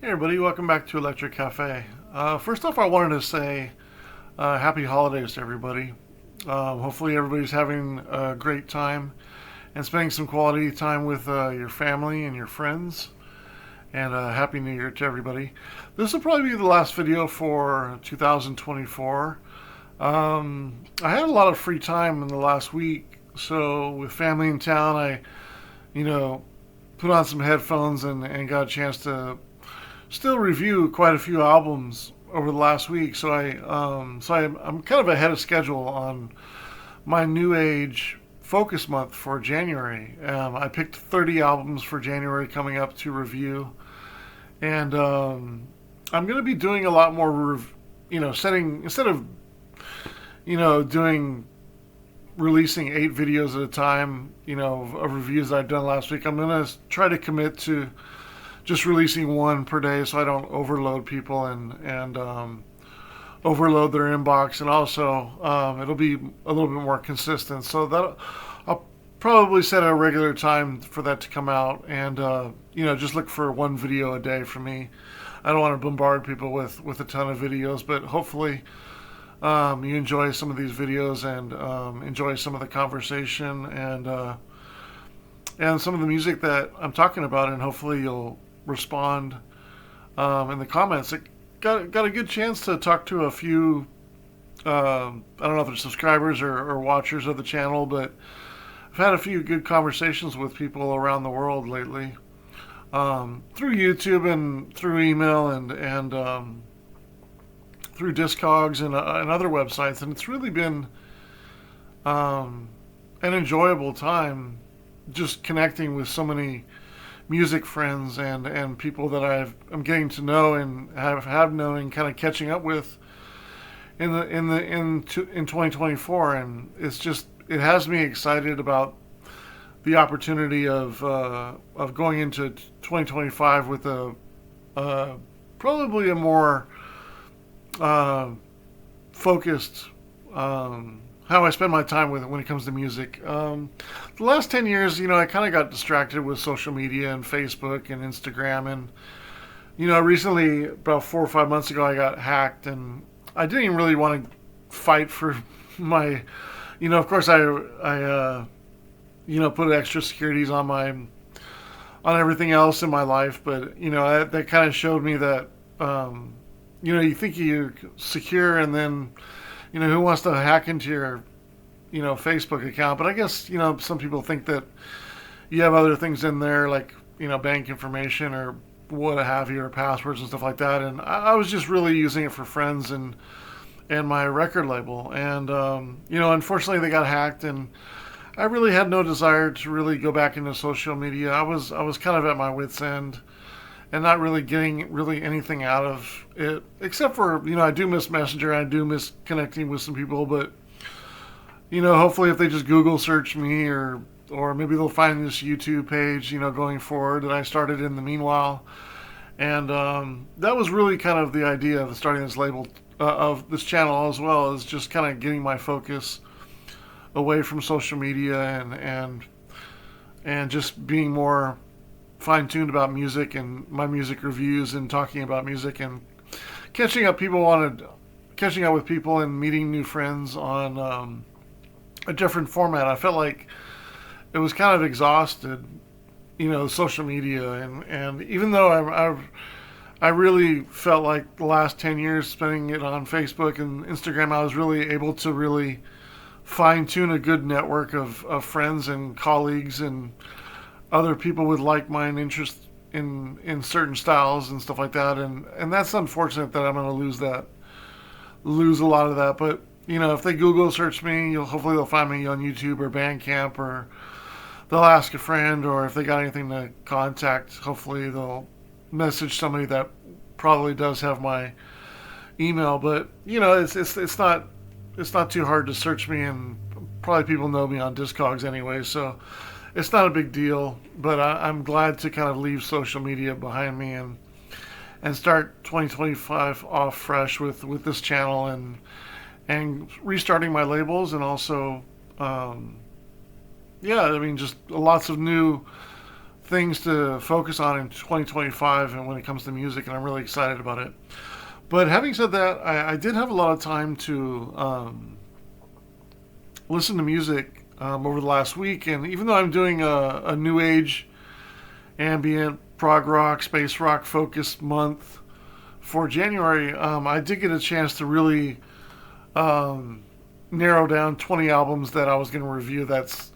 Hey everybody, welcome back to Electric Cafe. First off, I wanted to say happy holidays to everybody. Hopefully everybody's having a great time and spending some quality time with your family and your friends. And happy New Year to everybody. This will probably be the last video for 2024. I had a lot of free time in the last week, so with family in town, I put on some headphones and got a chance to still review quite a few albums over the last week. I'm kind of ahead of schedule on my New Age focus month for January. I picked 30 albums for January coming up to review, and I'm going to be doing a lot more, setting instead of doing releasing 8 videos at a time, of reviews I've done last week. I'm going to try to commit to just releasing one per day so I don't overload people and overload their inbox, and also it'll be a little bit more consistent. So that I'll probably set a regular time for that to come out, and just look for one video a day for me. I don't want to bombard people with a ton of videos, but hopefully you enjoy some of these videos and enjoy some of the conversation and some of the music that I'm talking about, and hopefully you'll respond in the comments. I got a good chance to talk to a few, I don't know if they're subscribers or watchers of the channel, but I've had a few good conversations with people around the world lately, through YouTube and through email and through Discogs and other websites, and it's really been an enjoyable time just connecting with so many music friends and people that I'm getting to know and have known and kind of catching up with in 2024, and it has me excited about the opportunity of going into 2025 with probably a more focused how I spend my time with it when it comes to music. The last 10 years, I kind of got distracted with social media and Facebook and Instagram. And, recently, about 4 or 5 months ago, I got hacked, and I didn't even really want to fight for my, of course I put extra securities on everything else in my life. But, that kind of showed me that, you think you're secure, and then, who wants to hack into your, Facebook account? But I guess, some people think that you have other things in there, like, bank information or what have you, or passwords and stuff like that. And I was just really using it for friends and my record label. And, unfortunately they got hacked, and I really had no desire to really go back into social media. I was kind of at my wit's end and not really getting really anything out of it, except for, I do miss Messenger. I do miss connecting with some people, but, hopefully if they just Google search me or maybe they'll find this YouTube page, going forward that I started in the meanwhile. And that was really kind of the idea of starting this label, of this channel as well, is just kind of getting my focus away from social media and just being more fine-tuned about music and my music reviews and talking about music and catching up with people and meeting new friends on a different format. I felt like it was kind of exhausted, social media, and even though I really felt like the last 10 years spending it on Facebook and Instagram, I was really able to really fine-tune a good network of friends and colleagues and other people with like-minded interests in certain styles and stuff like that, and that's unfortunate that I'm going to lose a lot of that. But if they Google search me, hopefully they'll find me on YouTube or Bandcamp, or they'll ask a friend, or if they got anything to contact, hopefully they'll message somebody that probably does have my email. But it's not too hard to search me, and probably people know me on Discogs anyway, so it's not a big deal. But I'm glad to kind of leave social media behind me and start 2025 off fresh with this channel and restarting my labels, and also just lots of new things to focus on in 2025 and when it comes to music, and I'm really excited about it. But having said that, I did have a lot of time to listen to music over the last week, and even though I'm doing a new age ambient prog rock, space rock focused month for January, I did get a chance to really narrow down 20 albums that I was going to review. That's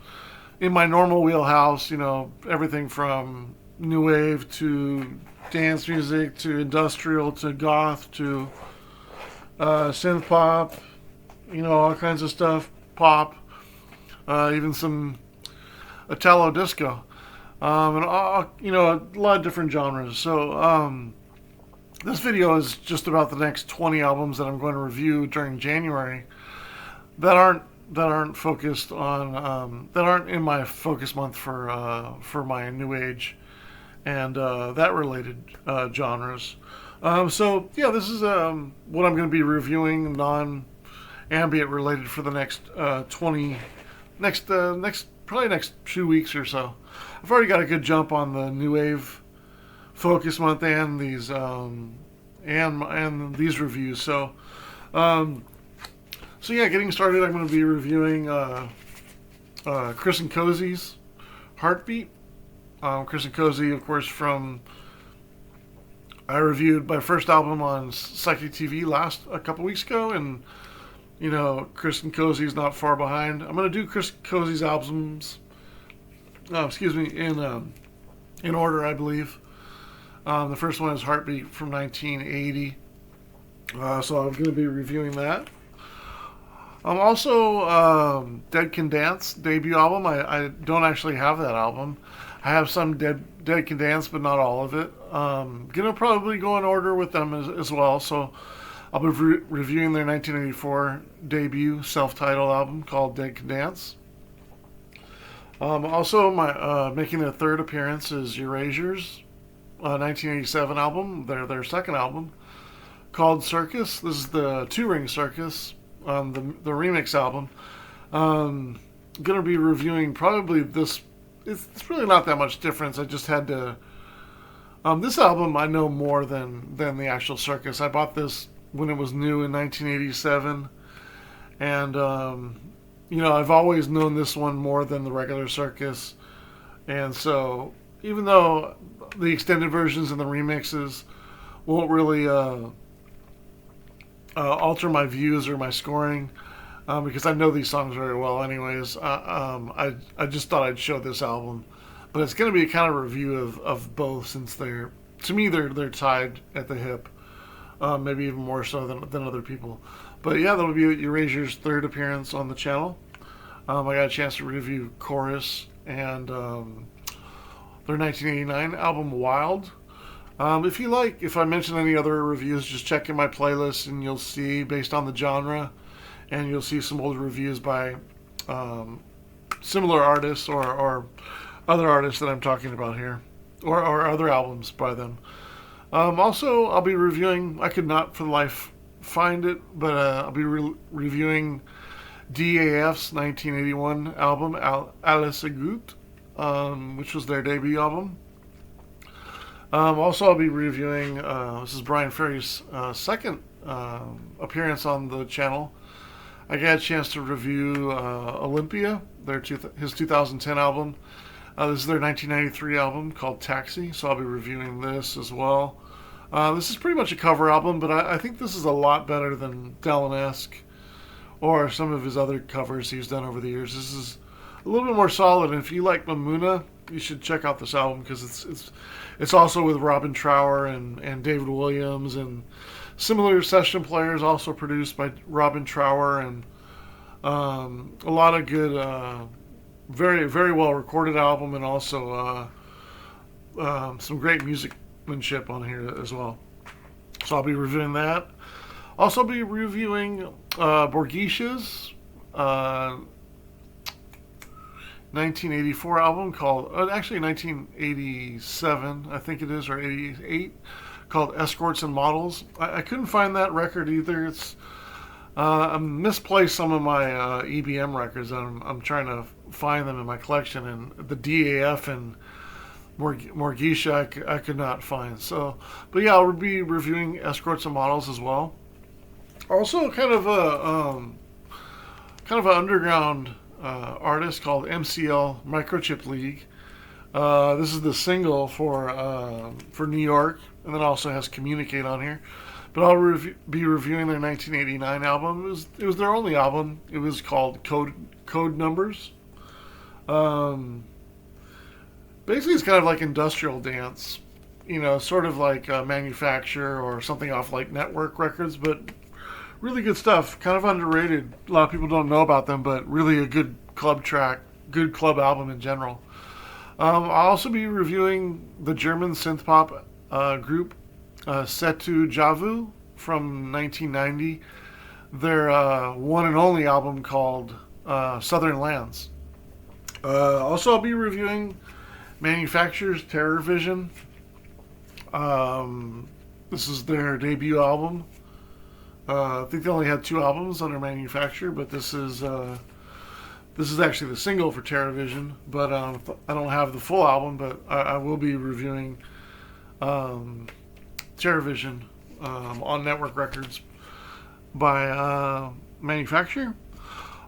in my normal wheelhouse, you know, everything from new wave to dance music to industrial to goth to synth pop, you know, all kinds of stuff, pop, even some Italo disco, and all, you know, a lot of different genres. So this video is just about the next 20 albums that I'm going to review during January that aren't focused on that aren't in my focus month for my new age and that related genres. So yeah, this is what I'm going to be reviewing, non-ambient related, for the next 20 probably next 2 weeks or so. I've already got a good jump on the new wave focus month and these and these reviews. So so yeah, getting started, I'm going to be reviewing Chris and Cosey's Heartbeat. Chris and Cosey, of course, I reviewed my first album on Psychic TV a couple weeks ago, and you know, Chris and Cosey's not far behind. I'm going to do Chris and Cosey's albums, in order, I believe. The first one is Heartbeat from 1980, so I'm going to be reviewing that. Also, Dead Can Dance debut album. I don't actually have that album. I have some Dead Can Dance, but not all of it. Gonna probably go in order with them as well. So I'll be reviewing their 1984 debut self-titled album called Dead Can Dance. Also, making their third appearance is Erasure's 1987 album, their second album, called Circus. This is the Two-Ring Circus, the remix album. Gonna be reviewing probably this. It's really not that much difference. I just had to. This album I know more than the actual Circus. I bought this when it was new in 1987, and you know, I've always known this one more than the regular Circus, and so even though the extended versions and the remixes won't really alter my views or my scoring, because I know these songs very well anyways, I just thought I'd show this album. But it's going to be a kind of review of both, since they're tied at the hip, maybe even more so than other people. But yeah, that'll be Erasure's third appearance on the channel. I got a chance to review Chorus and their 1989 album Wild. If I mention any other reviews, just check in my playlist and you'll see, based on the genre, and you'll see some old reviews by similar artists or other artists that I'm talking about here, or other albums by them. Also, I'll be reviewing, I could not for the life find it, but I'll be reviewing DAF's 1981 album, Alles Gut, which was their debut album. Also, I'll be reviewing, this is Bryan Ferry's second appearance on the channel. I got a chance to review Olympia, his 2010 album. This is their 1993 album called Taxi, so I'll be reviewing this as well. This is pretty much a cover album, but I think this is a lot better than Dylan-esque or some of his other covers he's done over the years. This is a little bit more solid, and if you like Mamuna, you should check out this album, because it's also with Robin Trower and David Williams and similar session players, also produced by Robin Trower, and a lot of good, very, very well recorded album, and also some great musicmanship on here as well. So I'll be reviewing that. Also be reviewing Borghesia's 1984 album called, actually 1987, I think it is, or 88, called Escorts and Models. I couldn't find that record either. It's I misplaced some of my EBM records. I'm trying to find them in my collection, and the DAF and Borghesia I could not find. So, but yeah, I'll be reviewing Escorts and Models as well. Also, kind of an underground artist called MCL Microchipleague. This is the single for New York, and then also has Communicate on here. But I'll be reviewing their 1989 album. It was their only album. It was called Code Numbers. Basically, it's kind of like industrial dance, sort of like Manufacture or something off like Network Records, but really good stuff. Kind of underrated. A lot of people don't know about them, but really a good club track, good club album in general. I'll also be reviewing the German synth pop group Cetu Javu from 1990. Their one and only album called Southern Lands. Also, I'll be reviewing Manufacture's Terrorvision. This is their debut album. I think they only had 2 albums under Manufacture, but this is actually the single for Terrorvision. But I don't have the full album, but I will be reviewing Terrorvision on Network Records by Manufacture.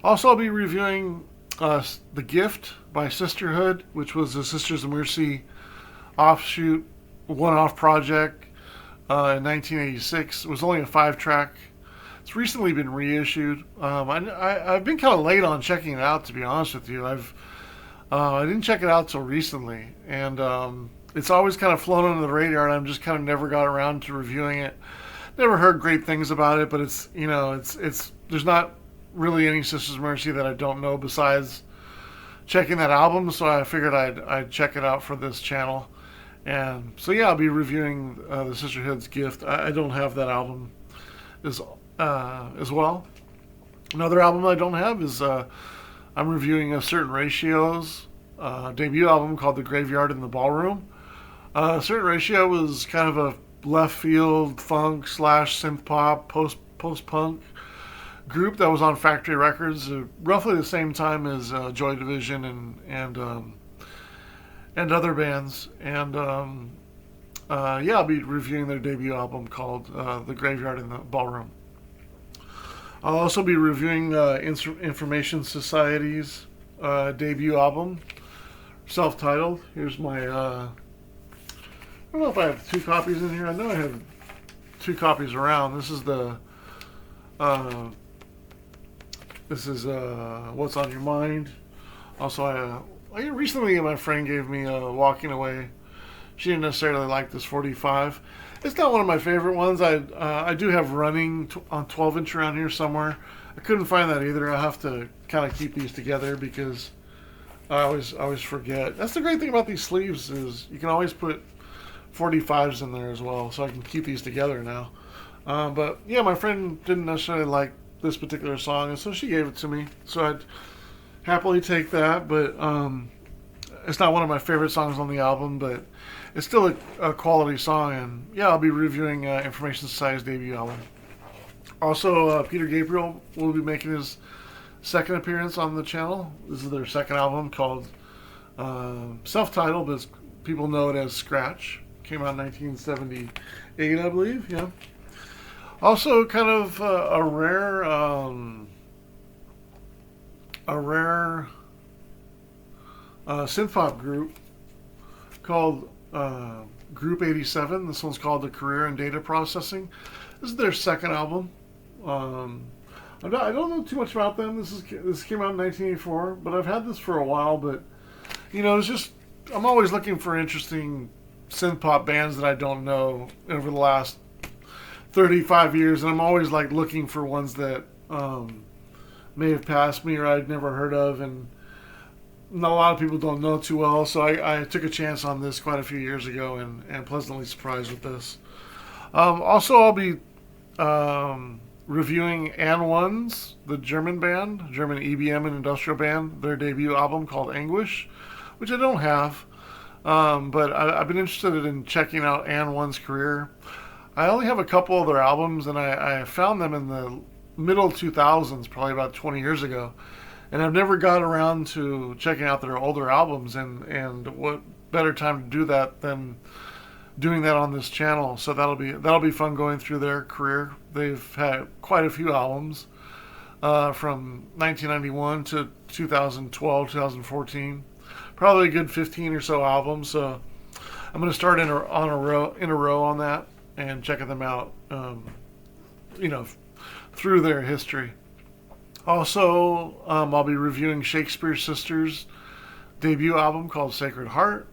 Also, I'll be reviewing The Gift by Sisterhood, which was the Sisters of Mercy offshoot one-off project in 1986. It was only a 5-track. It's recently been reissued. I've been kind of late on checking it out, to be honest with you. I didn't check it out till recently, and it's always kind of flown under the radar, and I've just kind of never got around to reviewing it. Never heard great things about it, but it's there's not really any Sisters of Mercy that I don't know besides checking that album, so I figured I'd check it out for this channel. And so yeah, I'll be reviewing the Sisterhood's Gift. I don't have that album as well. Another album I don't have is I'm reviewing a Certain Ratio's debut album called The Graveyard in the Ballroom. Certain Ratio was kind of a left field funk / synth pop post punk group that was on Factory Records roughly the same time as Joy Division and other bands. And yeah, I'll be reviewing their debut album called The Graveyard in the Ballroom. I'll also be reviewing Information Society's debut album, self-titled. Here's my I don't know if I have 2 copies in here. I know I have 2 copies around. This is the What's on Your Mind. Also, I recently my friend gave me Walking Away. She didn't necessarily like this 45. It's not one of my favorite ones. I do have Running on 12-inch around here somewhere. I couldn't find that either. I have to kind of keep these together because I always forget. That's the great thing about these sleeves is you can always put 45s in there as well, so I can keep these together now. But yeah, my friend didn't necessarily like this particular song, and so she gave it to me. So I'd happily take that, but it's not one of my favorite songs on the album, but it's still a quality song. And yeah, I'll be reviewing Information Society's debut album. Also, Peter Gabriel will be making his second appearance on the channel. This is their second album called self-titled, but people know it as Scratch. Came out in 1978, I believe. Yeah. Also, kind of a rare synth pop group called Group 87. This one's called The Career in Data Processing. This is their second album. I don't know too much about them. This came out in 1984, but I've had this for a while. But it's just I'm always looking for interesting synth pop bands that I don't know over the last 35 years, and I'm always like looking for ones that may have passed me or I'd never heard of, and a lot of people don't know too well. So I took a chance on this quite a few years ago and pleasantly surprised with this. Also, I'll be reviewing And Ones, the German EBM and industrial band, their debut album called Anguish, which I don't have, but I've been interested in checking out And One's career. I only have a couple of their albums, and I found them in the middle 2000s, probably about 20 years ago, and I've never got around to checking out their older albums. And what better time to do that than doing that on this channel. So that'll be fun going through their career. They've had quite a few albums from 1991 to 2012, 2014. Probably a good 15 or so albums. So I'm going to start in a row on that and checking them out. Through their history. Also, I'll be reviewing Shakespeare Sisters' debut album called Sacred Heart.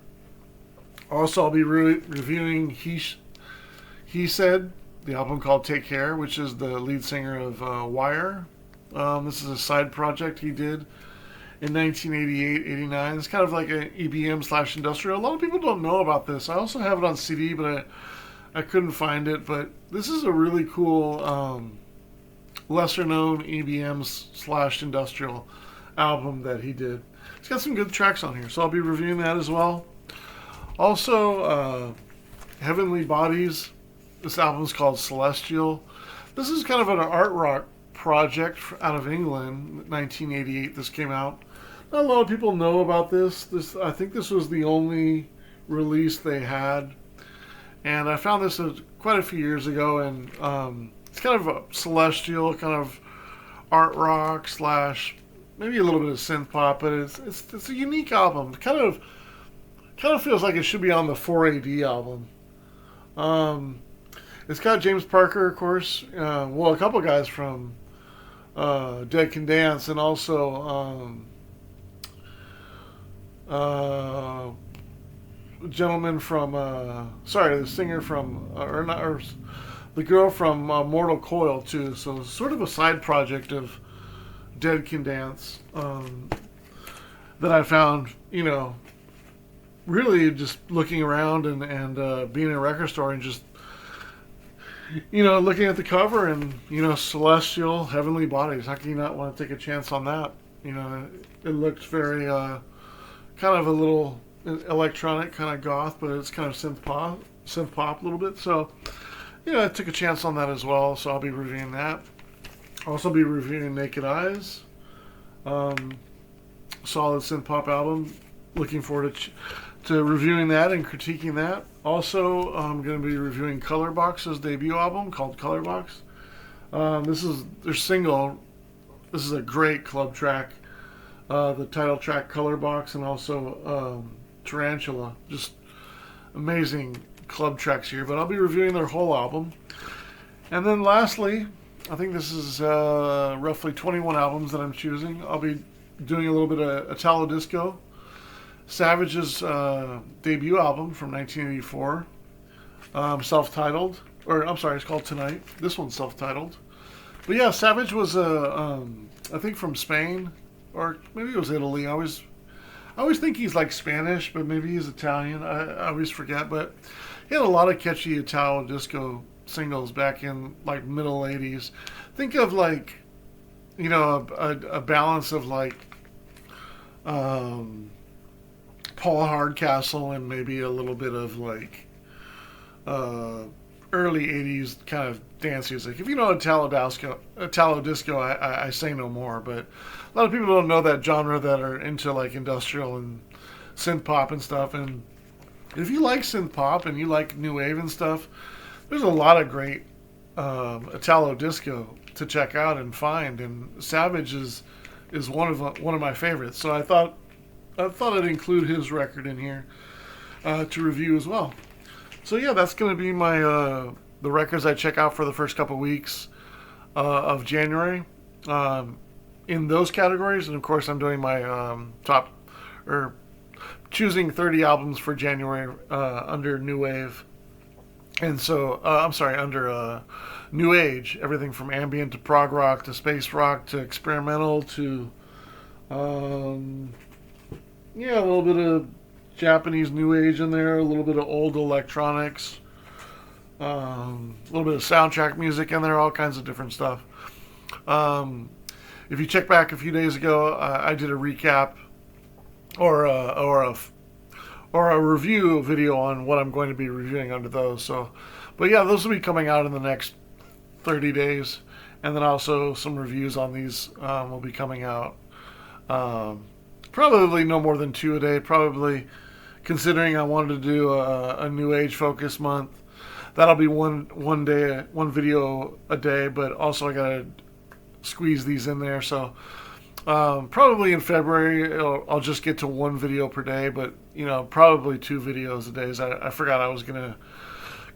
Also, I'll be reviewing He Said, the album called Take Care, which is the lead singer of Wire. This is a side project he did in 1988-89. It's kind of like an EBM / industrial. A lot of people don't know about this. I also have it on CD, but I couldn't find it. But this is a really cool lesser known EBM / industrial album that he did. It's got some good tracks on here, so I'll be reviewing that as well. Also, Heavenly Bodies. This album is called Celestial. This is kind of an art rock project out of England. 1988 this came out. Not a lot of people know about this. I think this was the only release they had. And I found this quite a few years ago, and it's kind of a celestial, kind of art rock / maybe a little bit of synth pop, but it's a unique album. Kind of feels like it should be on the 4AD album. It's got James Parker, of course. A couple guys from Dead Can Dance, and also gentleman from the singer from the girl from Mortal Coil too. So sort of a side project of Dead Can Dance that I found, really just looking around and being in a record store and just looking at the cover and Celestial, Heavenly Bodies. How can you not want to take a chance on that? It looks very kind of a little electronic, kind of goth, but it's kind of synth pop a little bit. So I took a chance on that as well. So I'll be reviewing that. I'll also be reviewing Naked Eyes, solid synth pop album. Looking forward to reviewing that and critiquing that. Also, I'm going to be reviewing Colourbox's debut album called Colourbox. This is their single. This is a great club track. The title track, Colourbox, and also Tarantula. Just amazing club tracks here. But I'll be reviewing their whole album. And then lastly, I think this is roughly 21 albums that I'm choosing. I'll be doing a little bit of Italo Disco. Savage's debut album from 1984, self-titled, it's called Tonight. This one's self-titled. But yeah, Savage was I think from Spain, or maybe it was Italy. I always think he's like Spanish, but maybe he's Italian. I always forget. But he had a lot of catchy Italo disco singles back in like middle 80s. Think of like, a balance of like Paul Hardcastle and maybe a little bit of like early 80s kind of dance music. If you know Italo disco, I say no more, but a lot of people don't know that genre that are into like industrial and synth pop and stuff. And if you like synth pop and you like new wave and stuff, there's a lot of great Italo disco to check out and find, and Savage is one of my favorites. So I thought I'd include his record in here to review as well. So yeah, that's going to be my the records I check out for the first couple weeks of January in those categories. And of course, I'm doing my choosing 30 albums for January under New Wave. And so, under New Age, everything from ambient to prog rock to space rock to experimental to a little bit of Japanese New Age in there, a little bit of old electronics, a little bit of soundtrack music in there, all kinds of different stuff. If you check back a few days ago, I did a recap or a review video on what I'm going to be reviewing under those. So, but yeah, those will be coming out in the next 30 days, and then also some reviews on these will be coming out. Probably no more than 2 a day. Probably considering I wanted to do a new age focus month. That'll be one day, one video a day, but also I gotta squeeze these in there. So probably in February I'll just get to one video per day, but probably two videos a day. I forgot I was gonna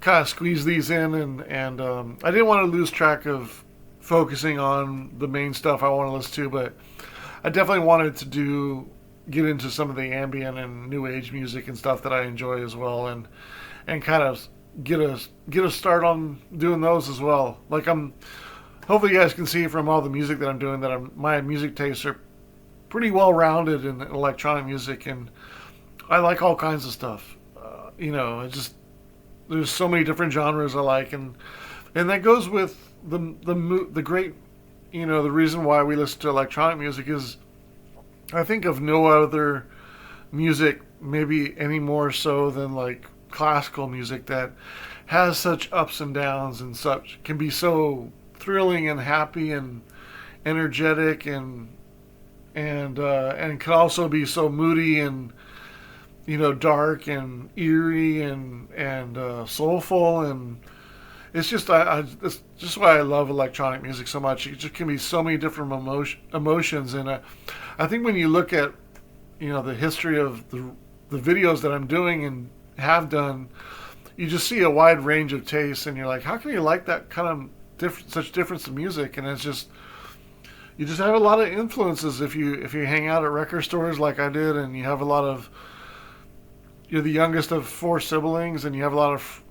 kind of squeeze these in, and I didn't want to lose track of focusing on the main stuff I want to listen to, but I definitely wanted to get into some of the ambient and new age music and stuff that I enjoy as well, and kind of get a start on doing those as well. Like hopefully you guys can see from all the music that I'm doing that my music tastes are pretty well rounded in electronic music, and I like all kinds of stuff. There's so many different genres I like, and that goes with the great, the reason why we listen to electronic music is I think of no other music maybe any more so than like classical music that has such ups and downs and such can be so thrilling and happy and energetic and can also be so moody and dark and eerie and soulful, and it's just it's just why I love electronic music so much. It just can be so many different emotions, and I think when you look at the history of the videos that I'm doing and have done, you just see a wide range of tastes, and you're like, how can you like that kind of such difference in music? And it's just you just have a lot of influences if you hang out at record stores like I did, and you have a lot of you're the youngest of four siblings, and you have a lot of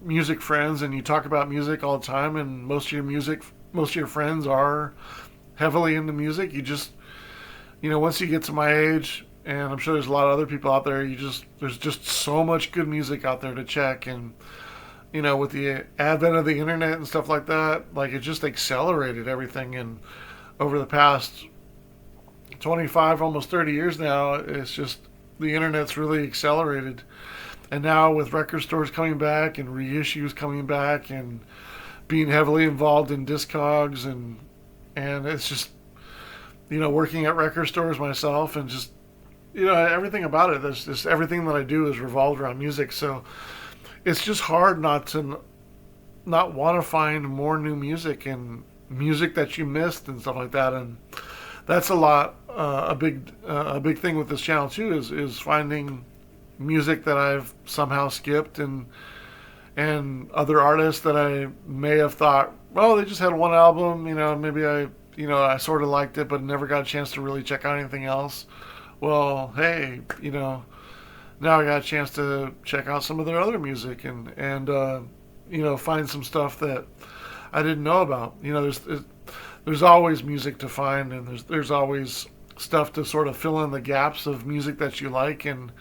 music friends, and you talk about music all the time, and most of your friends are heavily into music. You just once you get to my age, and I'm sure there's a lot of other people out there, there's just so much good music out there to check, and with the advent of the internet and stuff like that, like it just accelerated everything. And over the past 25, almost 30 years now, it's just the internet's really accelerated. And now with record stores coming back and reissues coming back and being heavily involved in Discogs, and it's just working at record stores myself, and just everything about it. There's just everything that I do is revolved around music. So it's just hard not want to find more new music and music that you missed and stuff like that. And that's a big thing with this channel too, is finding music that I've somehow skipped, and other artists that I may have thought, well, they just had one album, maybe I sort of liked it, but never got a chance to really check out anything else. Well, hey, now I got a chance to check out some of their other music, and find some stuff that I didn't know about. There's always music to find, and there's always stuff to sort of fill in the gaps of music that you like. And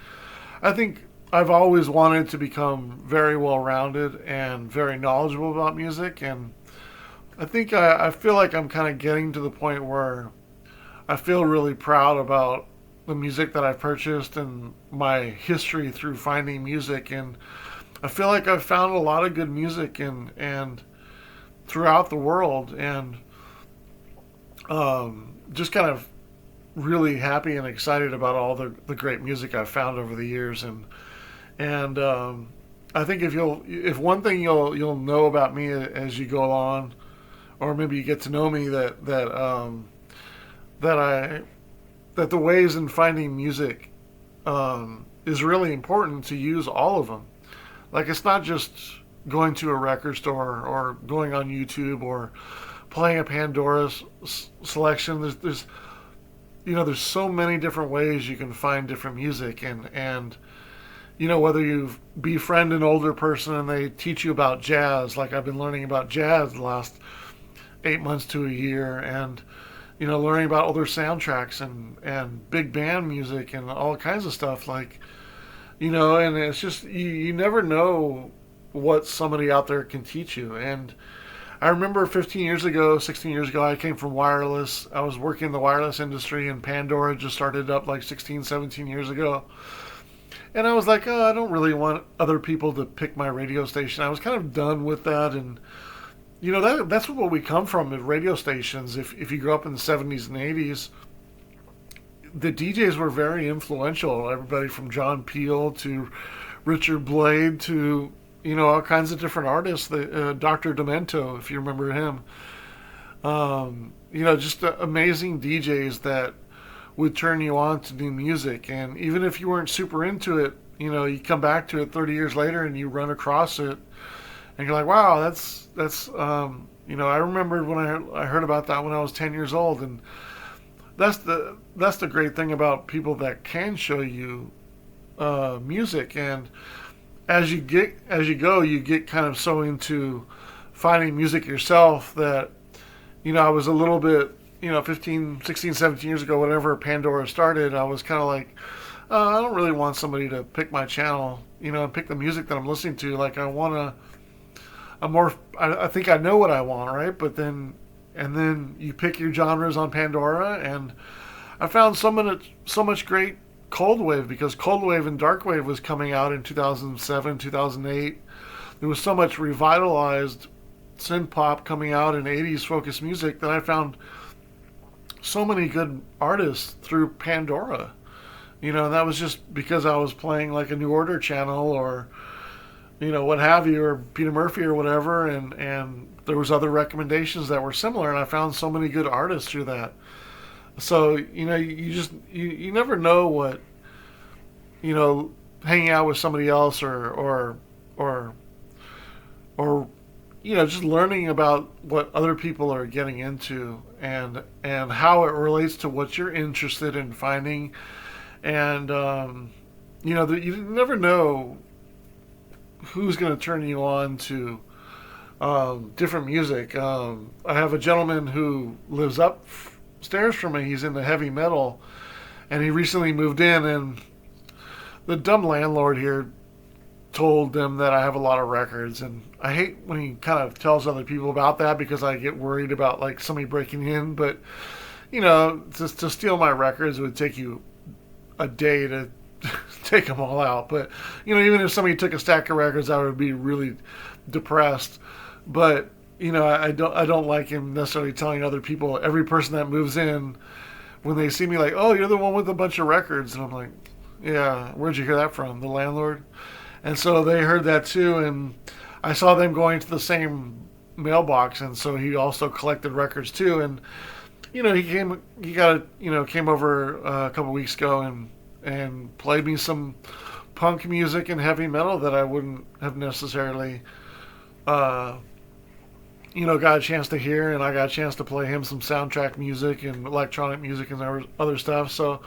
I think I've always wanted to become very well-rounded and very knowledgeable about music, and I think I feel like I'm kind of getting to the point where I feel really proud about the music that I've purchased and my history through finding music. And I feel like I've found a lot of good music and throughout the world, and just kind of really happy and excited about all the great music I've found over the years. And I think if one thing you'll know about me as you go along, or maybe you get to know me, that the ways in finding music is really important to use all of them. Like, it's not just going to a record store or going on YouTube or playing a Pandora selection. There's so many different ways you can find different music, and whether you befriend an older person and they teach you about jazz, like I've been learning about jazz the last 8 months to a year, and learning about older soundtracks and big band music and all kinds of stuff, like and it's just you never know what somebody out there can teach you. And I remember 16 years ago, I came from wireless. I was working in the wireless industry, and Pandora just started up like 16, 17 years ago. And I was like, oh, I don't really want other people to pick my radio station. I was kind of done with that. And, that's what we come from, is radio stations. If you grew up in the 70s and 80s, the DJs were very influential. Everybody from John Peel to Richard Blade to all kinds of different artists. Dr. Demento, if you remember him. Just amazing DJs that would turn you on to new music. And even if you weren't super into it, you come back to it 30 years later and you run across it, and you're like, wow, that's. I remember when I heard about that when I was 10 years old, and that's the great thing about people that can show you music. And as you go, you get kind of so into finding music yourself that I was a little bit 15, 16, 17 years ago, whenever Pandora started, I was kind of like, I don't really want somebody to pick my channel, and pick the music that I'm listening to. Like, I think I know what I want, right? But then you pick your genres on Pandora, and I found so much great cold wave, because cold wave and dark wave was coming out in 2007, 2008. There was so much revitalized synth pop coming out in 80s focused music that I found so many good artists through Pandora. And that was just because I was playing like a New Order channel, or what have you, or Peter Murphy or whatever, and there was other recommendations that were similar, and I found so many good artists through that. So you never know what hanging out with somebody else or just learning about what other people are getting into, and how it relates to what you're interested in finding. And you never know who's going to turn you on to different music. I have a gentleman who lives upstairs from me. He's into heavy metal, and he recently moved in, and the dumb landlord here told them that I have a lot of records. And I hate when he kind of tells other people about that, because I get worried about like somebody breaking in. But to steal my records would take you a day to take them all out. But even if somebody took a stack of records, I would be really depressed. But I don't like him necessarily telling other people, every person that moves in, when they see me, like, oh, you're the one with a bunch of records. And I'm like, yeah, where'd you hear that from? The landlord? And so they heard that too, and I saw them going to the same mailbox, and so he also collected records too. And he came over a couple weeks ago and played me some punk music and heavy metal that I wouldn't have necessarily got a chance to hear, and I got a chance to play him some soundtrack music and electronic music and other stuff. So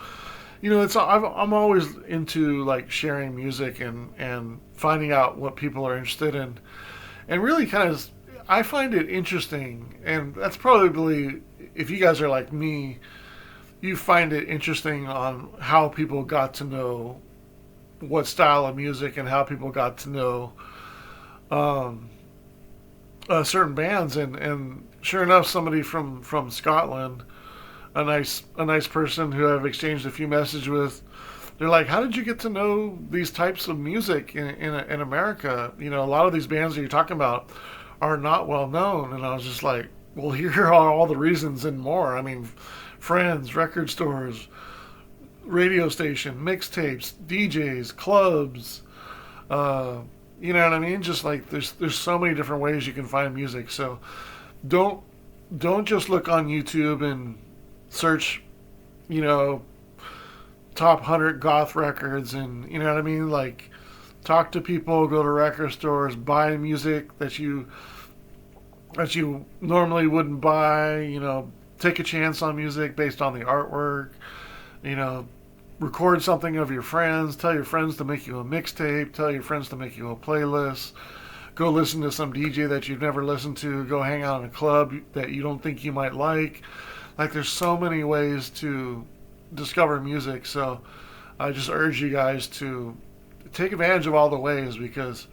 I'm always into like sharing music and finding out what people are interested in, and really kind of, I find it interesting. And that's probably, if you guys are like me, you find it interesting on how people got to know what style of music, and how people got to know certain bands. And sure enough, somebody from Scotland, a nice person who I've exchanged a few messages with, they're like, how did you get to know these types of music in America? A lot of these bands that you're talking about are not well known. And I was just like, well, here are all the reasons and more. I mean, friends, record stores, radio station, mixtapes, DJs, clubs, you know what I mean? Just like there's so many different ways you can find music. So don't just look on YouTube and search, top 100 goth records, and you know what I mean? Like, talk to people, go to record stores, buy music that you normally wouldn't buy, take a chance on music based on the artwork, record something of your friends, tell your friends to make you a mixtape, tell your friends to make you a playlist, go listen to some DJ that you've never listened to, go hang out in a club that you don't think you might like. Like, there's so many ways to discover music. So I just urge you guys to take advantage of all the ways, because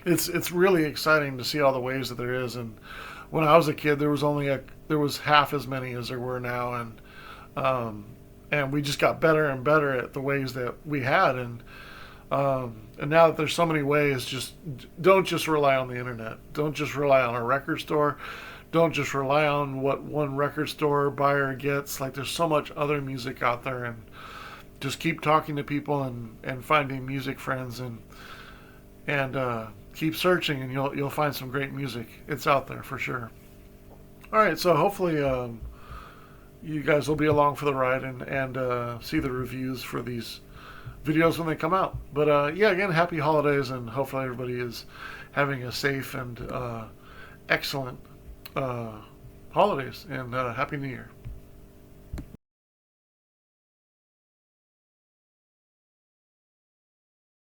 it's really exciting to see all the ways that there is. And when I was a kid, there was half as many as there were now, and we just got better and better at the ways that we had. And now that there's so many ways, just don't just rely on the internet. Don't just rely on a record store. don't just rely on what one record store buyer gets. Like, there's so much other music out there, and just keep talking to people and finding music friends, and keep searching, and you'll find some great music. It's out there for sure. All right, so hopefully you guys will be along for the ride and see the reviews for these videos when they come out. But yeah, again, happy holidays, and hopefully everybody is having a safe and excellent holidays, and Happy New Year.